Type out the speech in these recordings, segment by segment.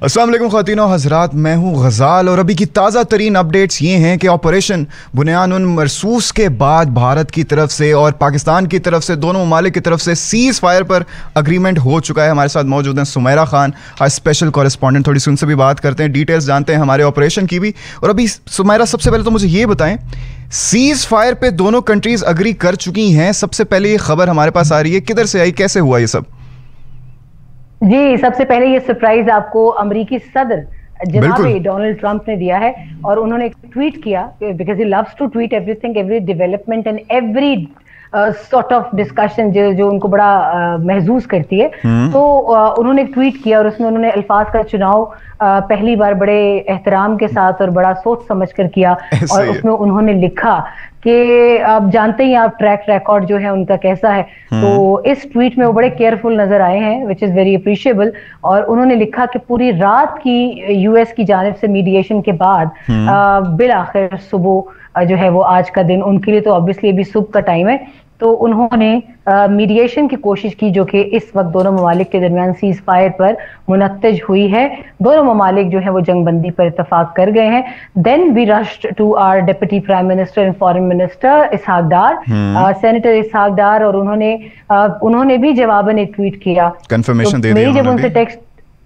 अस्सलाम वालेकुम ख़वातीनो हज़रात, मैं हूँ गज़ाल और अभी की ताज़ा तरीन अपडेट्स ये हैं कि ऑपरेशन बुनियान मरसूस के बाद भारत की तरफ से और पाकिस्तान की तरफ से, दोनों ममालिक की तरफ से सीज़ फायर पर अग्रीमेंट हो चुका है। हमारे साथ मौजूद हैं सुमैरा खान, आज स्पेशल कॉरेस्पॉन्डेंट। थोड़ी सी उनसे भी बात करते हैं, डिटेल्स जानते हैं हमारे ऑपरेशन की भी। और अभी सुमैरा, सबसे पहले तो मुझे ये बताएं, सीज़ फायर पे दोनों कंट्रीज़ अग्री कर चुकी हैं। सबसे पहले ये खबर हमारे पास आ रही है, किधर से आई, कैसे हुआ ये सब? जी, सबसे पहले ये सरप्राइज आपको अमेरिकी सदर जनाब डोनाल्ड ट्रंप ने दिया है और उन्होंने एक ट्वीट किया, because he loves to tweet everything, every development and every sort of discussion जो उनको बड़ा महसूस करती है। तो उन्होंने एक ट्वीट किया और उसमें उन्होंने अल्फाज का चुनाव पहली बार बड़े एहतराम के साथ और बड़ा सोच समझ कर किया। और उसमें उन्होंने लिखा कि आप जानते ही आप ट्रैक रिकॉर्ड जो है उनका कैसा है। तो इस ट्वीट में वो बड़े केयरफुल नजर आए हैं, विच इज वेरी अप्रिशिएबल। और उन्होंने लिखा कि पूरी रात की यूएस की जानिब से मीडिएशन के बाद बिल आखिर सुबह जो है वो आज का दिन उनके लिए तो ऑब्वियसली अभी सुबह का टाइम है, तो उन्होंने मीडिएशन की कोशिश की जो कि इस वक्त दोनों ममालिक के दरमियान सीज फायर पर मुनत्तज हुई है। दोनों ममालिक जो है वो जंगबंदी पर इतफाक कर गए हैं। Then we rushed to our deputy prime minister and foreign minister Ishaq Dar, senator Ishaq Dar, और उन्होंने भी जवाबन एक ट्वीट किया, कंफर्मेशन दे दी, जब उनसे टेक्स्ट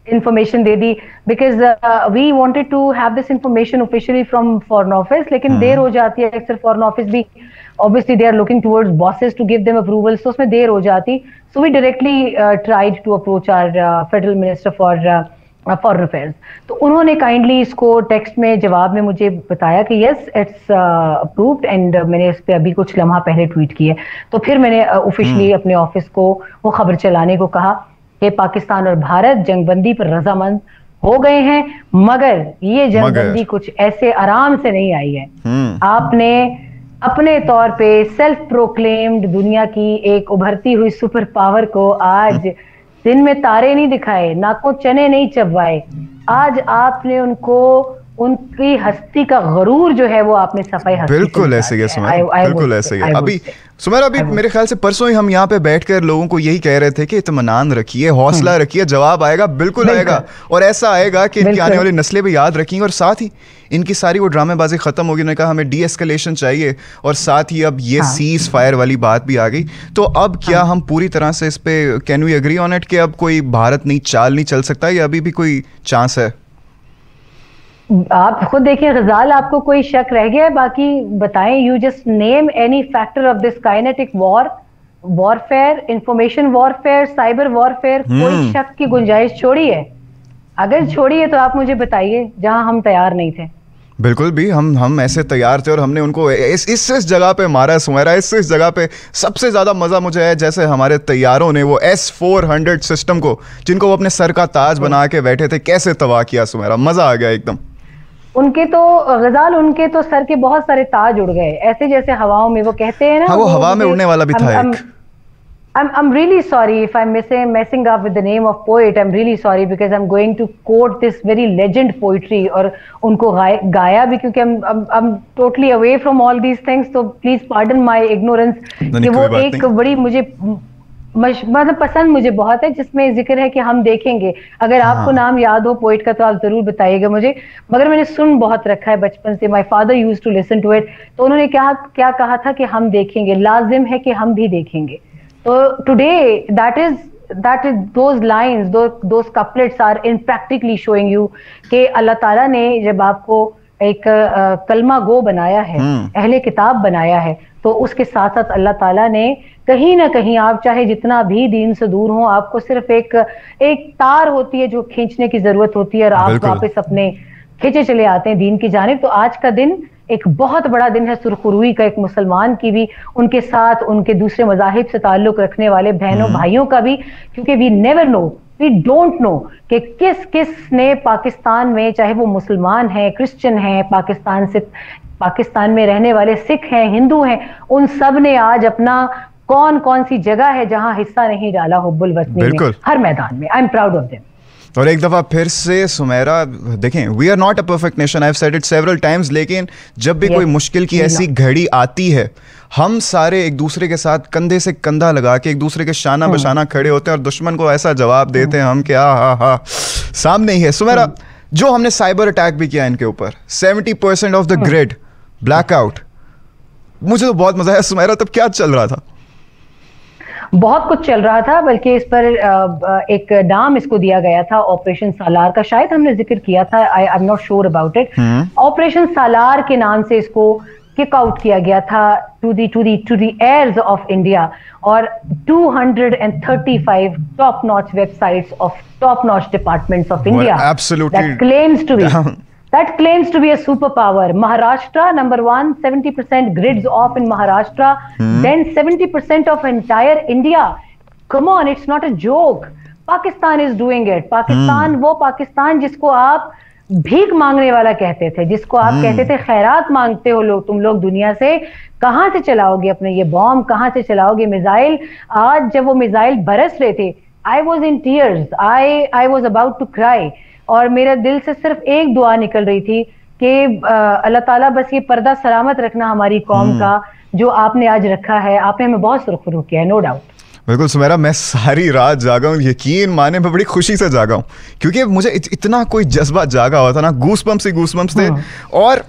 इंफॉर्मेशन दे दी, because we wanted to have this information officially from foreign office, लेकिन देर हो जाती है। अक्सर फॉरेन ऑफिस भी obviously they are looking towards bosses to give them approvals, so उसमें देर हो जाती। So we directly tried to approach our federal minister for foreign affairs। तो उन्होंने काइंडली इसको टेक्स्ट में जवाब में मुझे बताया कि yes it's approved, and मैंने इस पे अभी कुछ लम्हा पहले ट्वीट किए। तो फिर मैंने ऑफिशियली अपने ऑफिस को वो खबर चलाने को कहा कि पाकिस्तान और भारत जंगबंदी पर रजामंद हो गए हैं, मगर ये जंगबंदी कुछ ऐसे आराम से नहीं आई है। आपने अपने तौर पे सेल्फ प्रोक्लेम्ड दुनिया की एक उभरती हुई सुपर पावर को आज दिन में तारे नहीं दिखाए, नाकों चने नहीं चबवाए, आज आपने उनको उनकी हस्ती का गरूर जो है वो आपने सफाई हस्ती। बिल्कुल ऐसे ही सुमैरा, बिल्कुल ऐसे ही। अभी सुमैरा, अभी मेरे ख्याल से परसों ही हम यहाँ पे बैठकर लोगों को यही कह रहे थे कि इत्मीनान रखिए, हौसला रखिए, जवाब आएगा, बिल्कुल आएगा, और ऐसा आएगा कि इनकी आने वाली नस्लें भी याद रखेंगी, और साथ ही इनकी सारी वो ड्रामेबाजी खत्म होगी। उन्होंने कहा हमें डी एस्केलेशन चाहिए, और साथ ही अब ये सीज फायर वाली बात भी आ गई। तो अब क्या हम पूरी तरह से इस पे can we agree on it कि अब कोई भारत नहीं चाल नहीं चल सकता, या अभी भी कोई चांस है? आप खुद देखिए गजाल, आपको कोई शक रह गया है? बाकी बताएं, you just name any factor of this kinetic warfare, information warfare, cyber warfare, कोई शक की गुंजाइश छोड़ी है? अगर छोड़ी है तो आप मुझे बताइए, जहां हम तैयार नहीं थे। बिल्कुल भी हम ऐसे तैयार थे, और हमने उनको इस जगह पे मारा सुमैरा, इस जगह पे सबसे ज़्यादा मज़ा मुझे है जैसे हमारे तैयारों ने वो S-400 सिस्टम को, जिनको वो अपने सर का ताज बना के बैठे थे, कैसे तबाह किया सुमैरा, मज़ा आ गया एकदम। उनके तो गजाल, उनके तो सर के बहुत सारे ताज उड़ गए, ऐसे जैसे हवाओं में वो कहते हैं ना। हाँ, वो हवा में उड़ने वाला भी था एक। I'm really sorry if I'm messing up with the name of poet. I'm really sorry because I'm going to quote this very legend poetry और उनको गाया भी, क्योंकि I'm totally away from all these things, so please pardon my ignorance। कि वो एक बड़ी मुझे मतलब पसंद मुझे बहुत है, जिसमें जिक्र है कि हम देखेंगे। अगर आपको नाम याद हो पोइट का तो आप जरूर बताइएगा मुझे, मगर मैंने सुन बहुत रखा है बचपन से। My father used to listen to it. तो उन्होंने क्या कहा था कि हम देखेंगे, लाजिम है कि हम भी देखेंगे। तो today that is those lines, those couplets are in practically showing you कि अल्लाह ताला ने जब आपको एक कलमा गो बनाया है, अहले किताब बनाया है, तो उसके साथ साथ अल्लाह ताला ने कहीं ना कहीं, आप चाहे जितना भी दीन से दूर हो, आपको सिर्फ एक तार होती है जो खींचने की जरूरत होती है, और आप वापस अपने खींचे चले आते हैं दीन की जानिब। तो आज का दिन एक बहुत बड़ा दिन है सुरखरुई का, एक मुसलमान की भी, उनके साथ उनके दूसरे मज़ाहिब से ताल्लुक रखने वाले बहनों भाइयों का भी, क्योंकि we never know, we don't know कि किस ने पाकिस्तान में, चाहे वो मुसलमान हैं, क्रिश्चियन हैं, पाकिस्तान में रहने वाले सिख हैं, हिंदू हैं, उन सब ने आज अपना कौन सी जगह है जहां हिस्सा नहीं डाला हुब्बुल वतनी में, हर मैदान में। I am proud of them. और एक दफ़ा फिर से सुमैरा, देखें, we are not a perfect nation, I have said it several times, लेकिन जब भी कोई मुश्किल की ऐसी घड़ी आती है, हम सारे एक दूसरे के साथ कंधे से कंधा लगा के एक दूसरे के शाना बशाना खड़े होते हैं और दुश्मन को ऐसा जवाब देते हैं हम कि हा सामने ही है। सुमेरा, जो हमने साइबर अटैक भी किया इनके ऊपर, 70% ऑफ द ग्रिड ब्लैकआउट, मुझे तो बहुत मजा आया। सुमेरा, तब क्या चल रहा था? बहुत कुछ चल रहा था, बल्कि इस पर एक नाम इसको दिया गया था ऑपरेशन सालार का, शायद हमने जिक्र किया था, I am not sure about it. Operation Salar के नाम से इसको किक आउट किया गया था to the ears of India, और 235 top notch websites of top notch departments of India that claims to be a superpower. Maharashtra number 1, 70% grids off in Maharashtra, then 70% of entire India. Come on, it's not a joke. Pakistan is doing it. Pakistan, वो पाकिस्तान जिसको आप भीख मांगने वाला कहते थे, जिसको आप कहते थे खैरात मांगते हो लोग, तुम लोग दुनिया से, कहां से चलाओगे अपने ये बॉम्ब, कहां से चलाओगे मिसाइल? आज जब वो मिसाइल बरस रहे थे, I was in tears. I was about to cry. और मेरे दिल से सिर्फ एक दुआ निकल रही थी कि अल्लाह ताला बस ये पर्दा सलामत रखना हमारी कौम का, जो आपने आज रखा है। आपने हमें बहुत सुरखरू किया है, नो डाउट। बिल्कुल सुमेरा, मैं सारी रात जागा हूँ, यकीन माने मैं बड़ी खुशी से जागा हूँ, क्योंकि मुझे इतना कोई जज्बा जागा हुआ था ना, गूसबम्स थे। और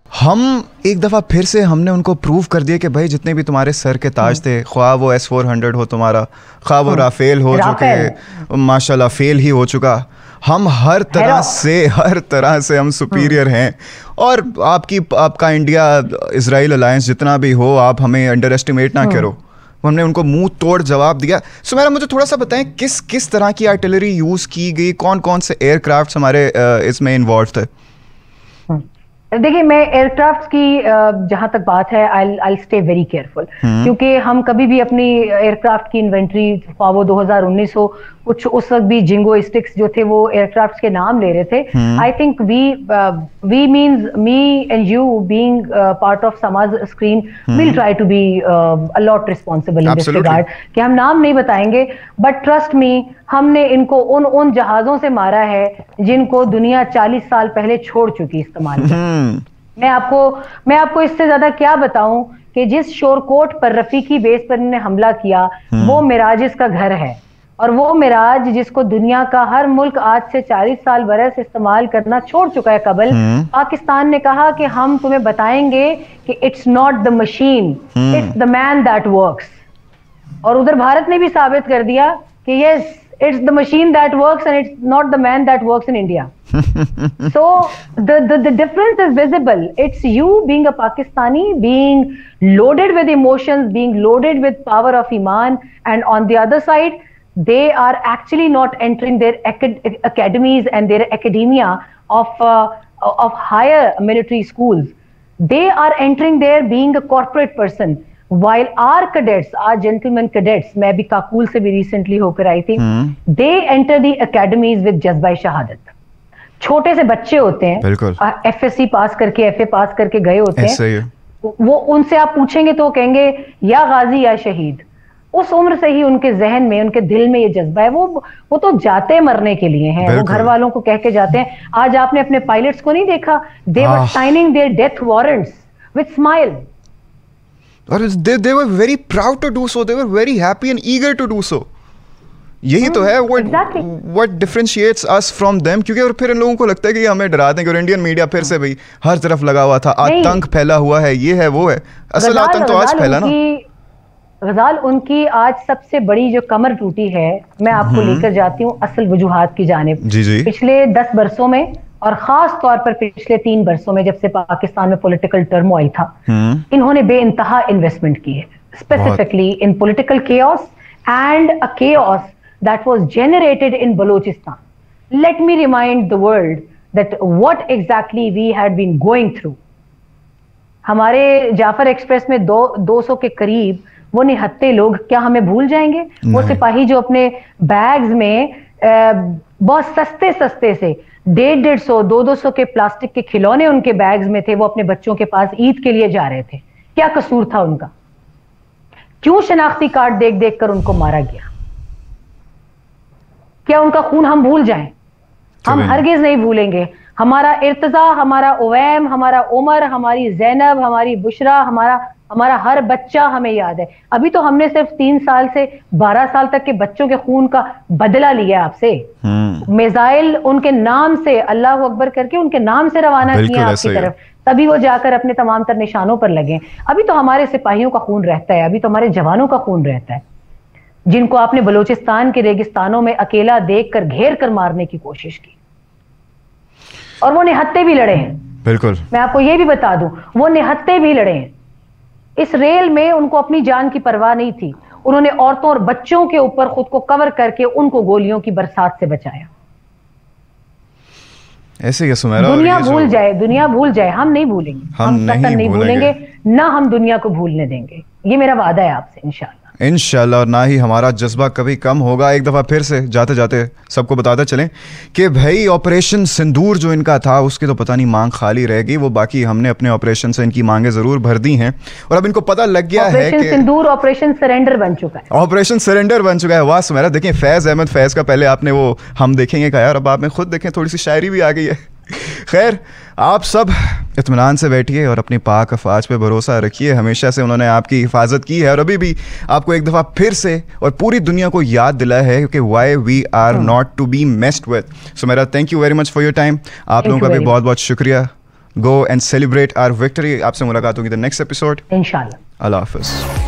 हम एक दफ़ा फिर से हमने उनको प्रूव कर दिया कि भाई जितने भी तुम्हारे सर के ताज थे, ख्वाह वो S-400 हो तुम्हारा, ख्वाह वो राफेल हो, जो कि माशाल्लाह फेल ही हो चुका, हम हर तरह से हम सुपीरियर हैं। और आपका इंडिया इजराइल अलायंस जितना भी हो, आप हमें अंडर एस्टिमेट ना करो। हमने उनको मुंह तोड़ जवाब दिया। सुमेरा, मुझे थोड़ा सा बताएं किस तरह की आर्टिलरी यूज़ की गई, कौन कौन से एयरक्राफ्ट हमारे इसमें इन्वॉल्व थे? देखिए, मैं एयरक्राफ्ट की जहां तक बात है, आई स्टे वेरी केयरफुल, क्योंकि हम कभी भी अपनी एयरक्राफ्ट की इन्वेंट्री, वो 2019 हो, कुछ उस वक्त भी जिंगोइस्टिक्स जो थे वो एयरक्राफ्ट के नाम ले रहे थे। I think we means me and you being part of समाज screen will try to be a lot responsible in this regard, कि हम नाम नहीं बताएंगे, बट ट्रस्ट मी, हमने इनको उन जहाजों से मारा है जिनको दुनिया 40 साल पहले छोड़ चुकी इस्तेमाल। मैं आपको इससे ज्यादा क्या बताऊं कि जिस शोरकोट पर रफीकी बेस पर इन्होंने हमला किया, वो मिराज का घर है, और वो मिराज जिसको दुनिया का हर मुल्क आज से 40 साल बरस इस्तेमाल करना छोड़ चुका है कबल, पाकिस्तान ने कहा कि हम तुम्हें बताएंगे कि it's not the machine, it's the man that works. और उधर भारत ने भी साबित कर दिया कि yes, it's the machine that works and it's not the man that works in India. So the difference is visible. It's you being a Pakistani, being loaded with emotions, being loaded with power of Iman, and on the other side, they are actually not entering their academies and their academia of higher military schools. They are entering there being a corporate person. While our cadets, our gentlemen cadets, मैं भी काकूल से भी recently होकर आई थी, they enter the academies with जज्बा शहादत। छोटे से बच्चे होते हैं, FSC पास करके, FA पास करके गए होते हैं, वो उनसे आप पूछेंगे तो कहेंगे या गाजी या शहीद। उस उम्र से ही उनके जहन में, उनके दिल में ये जज्बा है। वो तो जाते मरने के लिए हैं, वो घर वालों को कह के जाते हैं। आज आपने अपने पायलट्स को नहीं देखा, they were signing their death warrants with smile. और they were very proud to do so, they were very happy and eager to do so. यही तो है what differentiates us from them, क्योंकि और फिर इन लोगों को लगता है कि हमें डरा देंगे, और इंडियन मीडिया फिर से भाई हर तरफ लगा हुआ था, आतंक फैला हुआ है, ये है वो है। असल आतंक तो आज फैला ना। गजाल, उनकी आज सबसे बड़ी जो कमर टूटी है, मैं आपको लेकर जाती हूँ असल वजूहात की जानिब। पिछले 10 बरसों में, और खास तौर पर पिछले 3 बरसों में, जब से पाकिस्तान में पॉलिटिकल टर्मोइल था, इन्होंने बेइंतहा इन्वेस्टमेंट की है, specifically in political chaos and a chaos that was generated in Balochistan. Let me remind the world that what exactly we had been going through. हमारे जाफर एक्सप्रेस में 200 के करीब वो निहत्ते लोग, क्या हमें भूल जाएंगे? वो सिपाही जो अपने बैग्स में बहुत सस्ते से 150-200 के प्लास्टिक के खिलौने उनके बैग्स में थे, वो अपने बच्चों के पास ईद के लिए जा रहे थे। क्या कसूर था उनका? क्यों शनाख्ती कार्ड देख देख कर उनको मारा गया? क्या उनका खून हम भूल जाएं? हम हरगिज नहीं भूलेंगे। हमारा इर्तजा, हमारा उवैम, हमारा उमर, हमारी जैनब, हमारी बुशरा, हमारा हर बच्चा हमें याद है। अभी तो हमने सिर्फ 3 साल से 12 साल तक के बच्चों के खून का बदला लिया आपसे। मिसाइल उनके नाम से, अल्लाह अकबर करके उनके नाम से रवाना किया आपकी तरफ, तभी वो जाकर अपने तमाम तर निशानों पर लगे। अभी तो हमारे सिपाहियों का खून रहता है, अभी तो हमारे जवानों का खून रहता है, जिनको आपने बलूचिस्तान के रेगिस्तानों में अकेला देखकर घेर कर मारने की कोशिश की, और वो निहत्ते भी लड़े हैं। बिल्कुल, मैं आपको ये भी बता दूं, वो निहत्ते भी लड़े हैं। इस रेल में उनको अपनी जान की परवाह नहीं थी, उन्होंने औरतों और बच्चों के ऊपर खुद को कवर करके उनको गोलियों की बरसात से बचाया। ऐसे ही सुमेरा, दुनिया भूल जाए, दुनिया भूल जाए, हम नहीं भूलेंगे, हम नहीं भूलेंगे, ना हम दुनिया को भूलने देंगे। ये मेरा वादा है आपसे, इंशाल्लाह इंशाल्लाह। और ना ही हमारा जज्बा कभी कम होगा। एक दफ़ा फिर से जाते जाते सबको बताते चलें कि भाई ऑपरेशन सिंदूर जो इनका था, उसकी तो पता नहीं मांग खाली रहेगी वो, बाकी हमने अपने ऑपरेशन से इनकी मांगे ज़रूर भर दी हैं। और अब इनको पता लग गया है कि सिंदूर ऑपरेशन सरेंडर बन चुका है, ऑपरेशन सरेंडर बन चुका है। वाह सुमेरा, देखें फैज़ अहमद फैज़ का पहले आपने वो हम देखेंगे कहा, और अब आप में खुद देखें थोड़ी सी शायरी भी आ गई है। खैर, आप सब इत्मीनान से बैठिए और अपनी पाक अफवाज पे भरोसा रखिए। हमेशा से उन्होंने आपकी हिफाजत की है और अभी भी आपको एक दफ़ा फिर से और पूरी दुनिया को याद दिलाया है कि why we are not to be messed with. So मेरा thank you very much for your time. आप लोगों का भी बहुत बहुत शुक्रिया। Go and celebrate our victory. आपसे मुलाकात होगी द नेक्स्ट एपिसोड, इंशाल्लाह। अल्लाह हाफिज़।